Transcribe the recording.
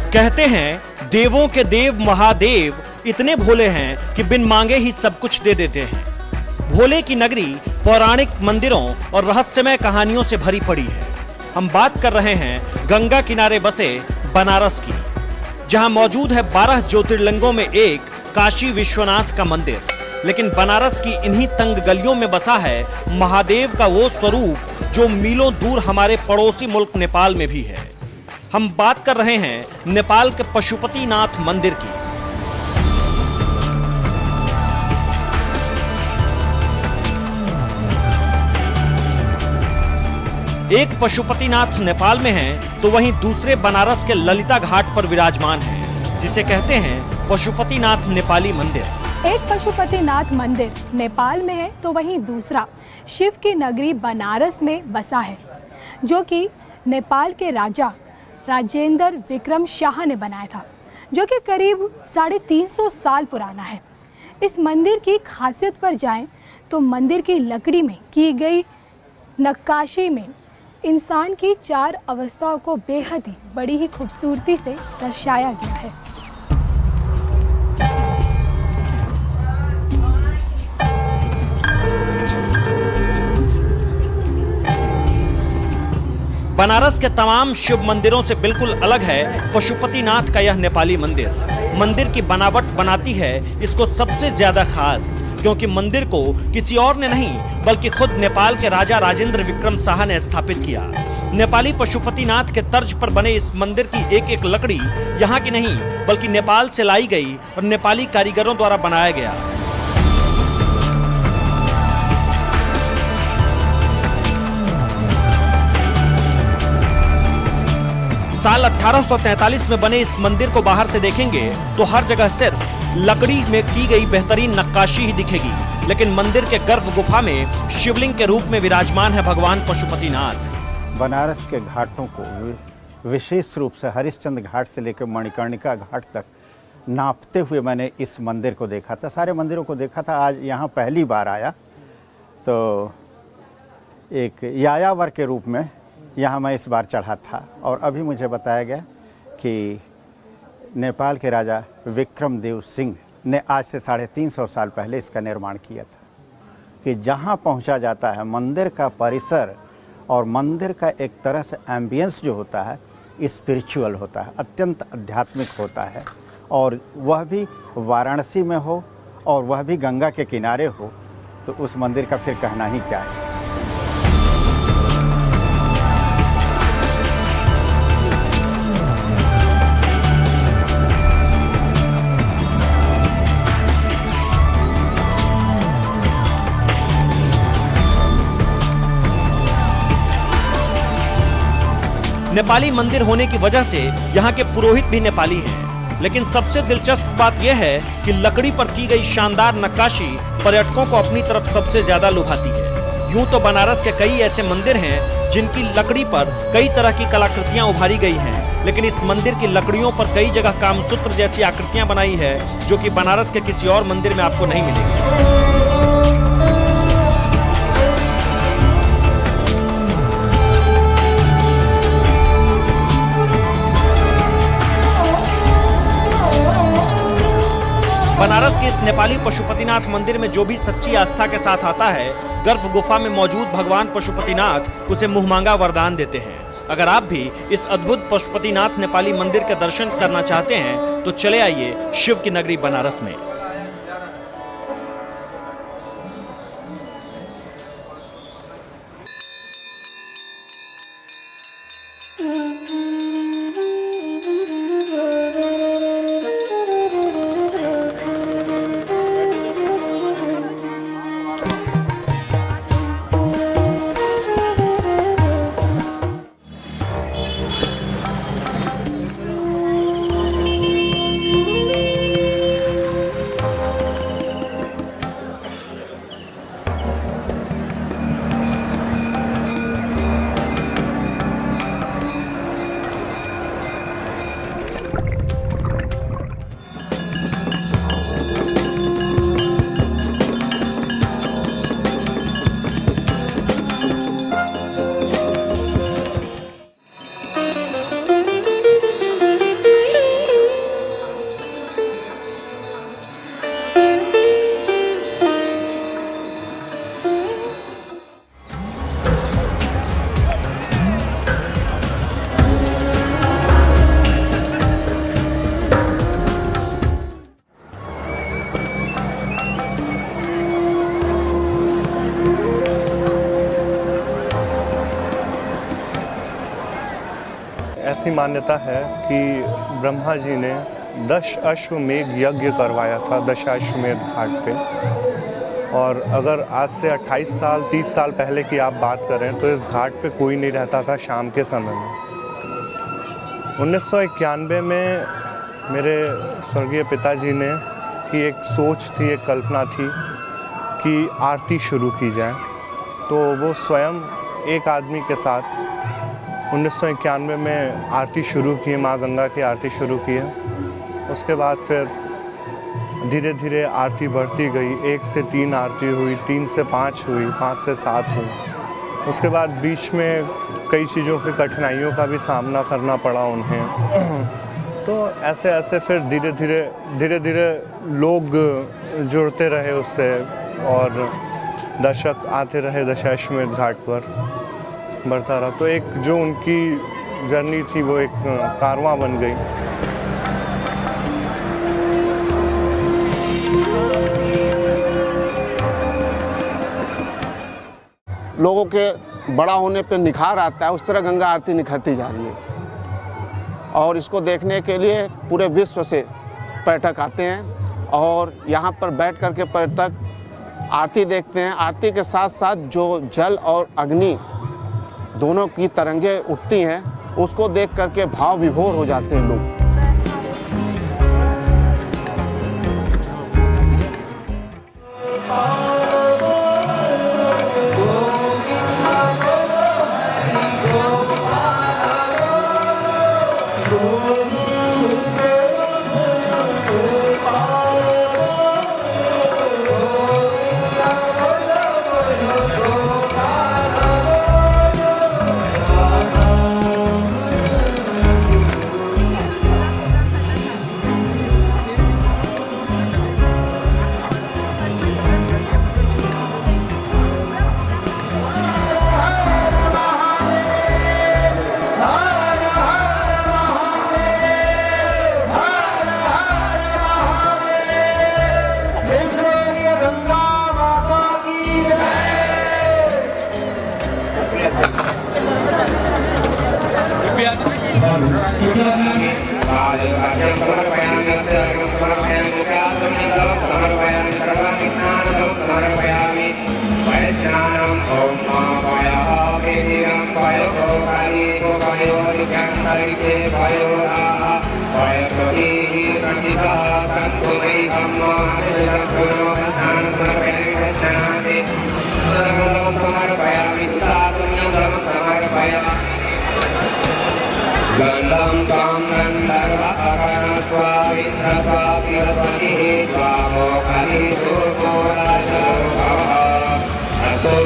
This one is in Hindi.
कहते हैं देवों के देव महादेव इतने भोले हैं कि बिन मांगे ही सब कुछ दे देते हैं। भोले की नगरी पौराणिक मंदिरों और रहस्यमय कहानियों से भरी पड़ी है। हम बात कर रहे हैं गंगा किनारे बसे बनारस की, जहां मौजूद है 12 ज्योतिर्लिंगों में एक काशी विश्वनाथ का मंदिर। लेकिन बनारस की इन्हीं तंग गलियों में बसा है महादेव का वो स्वरूप जो मीलों दूर हमारे पड़ोसी मुल्क नेपाल में भी है। हम बात कर रहे हैं नेपाल के पशुपतिनाथ मंदिर की। एक पशुपतिनाथ नेपाल में है तो वहीं दूसरे बनारस के ललिता घाट पर विराजमान है, जिसे कहते हैं पशुपतिनाथ नेपाली मंदिर। एक पशुपतिनाथ मंदिर नेपाल में है तो वहीं दूसरा शिव की नगरी बनारस में बसा है, जो कि नेपाल के राजा राजेंद्र विक्रम शाह ने बनाया था, जो कि करीब 350 साल पुराना है। इस मंदिर की खासियत पर जाएं तो मंदिर की लकड़ी में की गई नक्काशी में इंसान की 4 अवस्थाओं को बेहद ही बड़ी ही खूबसूरती से दर्शाया गया है। बनारस के तमाम शिव मंदिरों से बिल्कुल अलग है पशुपतिनाथ का यह नेपाली मंदिर। मंदिर की बनावट बनाती है इसको सबसे ज्यादा खास, क्योंकि मंदिर को किसी और ने नहीं बल्कि खुद नेपाल के राजा राजेंद्र विक्रम शाह ने स्थापित किया। नेपाली पशुपतिनाथ के तर्ज पर बने इस मंदिर की एक एक लकड़ी यहाँ की नहीं बल्कि नेपाल से लाई गई और नेपाली कारीगरों द्वारा बनाया गया। साल 1843 में बने इस मंदिर को बाहर से देखेंगे तो हर जगह सिर्फ लकड़ी में की गई बेहतरीन नक्काशी ही दिखेगी, लेकिन मंदिर के गर्भ गुफा में शिवलिंग के रूप में विराजमान है भगवान पशुपतिनाथ। बनारस के घाटों को विशेष रूप से हरिश्चंद्र घाट से लेकर मणिकर्णिका घाट तक नापते हुए मैंने इस मंदिर को देखा था। सारे मंदिरों को देखा था, आज यहाँ पहली बार आया तो एक यायावर के रूप में यहाँ मैं इस बार चढ़ा था। और अभी मुझे बताया गया कि नेपाल के राजा विक्रमदेव सिंह ने आज से 350 साल पहले इसका निर्माण किया था। कि जहाँ पहुँचा जाता है मंदिर का परिसर और मंदिर का एक तरह से एम्बियंस जो होता है स्पिरिचुअल होता है, अत्यंत आध्यात्मिक होता है, और वह भी वाराणसी में हो और वह भी गंगा के किनारे हो तो उस मंदिर का फिर कहना ही क्या है। नेपाली मंदिर होने की वजह से यहाँ के पुरोहित भी नेपाली हैं। लेकिन सबसे दिलचस्प बात यह है कि लकड़ी पर की गई शानदार नक्काशी पर्यटकों को अपनी तरफ सबसे ज्यादा लुभाती है। यूं तो बनारस के कई ऐसे मंदिर हैं जिनकी लकड़ी पर कई तरह की कलाकृतियां उभारी गई हैं, लेकिन इस मंदिर की लकड़ियों पर कई जगह कामसूत्र जैसी आकृतियां बनाई है, जो कि बनारस के किसी और मंदिर में आपको नहीं मिलेगी। बनारस के इस नेपाली पशुपतिनाथ मंदिर में जो भी सच्ची आस्था के साथ आता है, गर्भ गुफा में मौजूद भगवान पशुपतिनाथ उसे मुंहमांगा वरदान देते हैं। अगर आप भी इस अद्भुत पशुपतिनाथ नेपाली मंदिर के दर्शन करना चाहते हैं तो चले आइए शिव की नगरी बनारस में। ऐसी मान्यता है कि ब्रह्मा जी ने 10 अश्वमेध यज्ञ करवाया था दशाश्वमेध घाट पे। और अगर आज से 28 साल 30 साल पहले की आप बात करें तो इस घाट पे कोई नहीं रहता था शाम के समय में। 1991 में मेरे स्वर्गीय पिताजी ने की एक सोच थी, एक कल्पना थी कि आरती शुरू की जाए। तो वो स्वयं एक आदमी के साथ 1991 में आरती शुरू की, माँ गंगा की आरती शुरू की है। उसके बाद फिर धीरे धीरे आरती बढ़ती गई, 1 से 3 आरती हुई, 3 से 5 हुई, 5 से 7 हुई। उसके बाद बीच में कई चीज़ों की कठिनाइयों का भी सामना करना पड़ा उन्हें। तो ऐसे ऐसे फिर धीरे धीरे लोग जुड़ते रहे उससे और दर्शक आते रहे दशाश्वमेध घाट पर, बढ़ता रहा। तो एक जो उनकी जर्नी थी वो एक कारवां बन गई। लोगों के बड़ा होने पे निखार आता है, उस तरह गंगा आरती निखरती जा रही है। और इसको देखने के लिए पूरे विश्व से पर्यटक आते हैं और यहाँ पर बैठ कर के पर्यटक आरती देखते हैं। आरती के साथ साथ जो जल और अग्नि दोनों की तरंगें उठती हैं, उसको देख कर के भाव विभोर हो जाते हैं लोग। गंधं तं गन्धर्वकरणस्वामिन्द्रस्वातिरस्वतिः त्वामोकलिसुर्मोरजो भवः असुर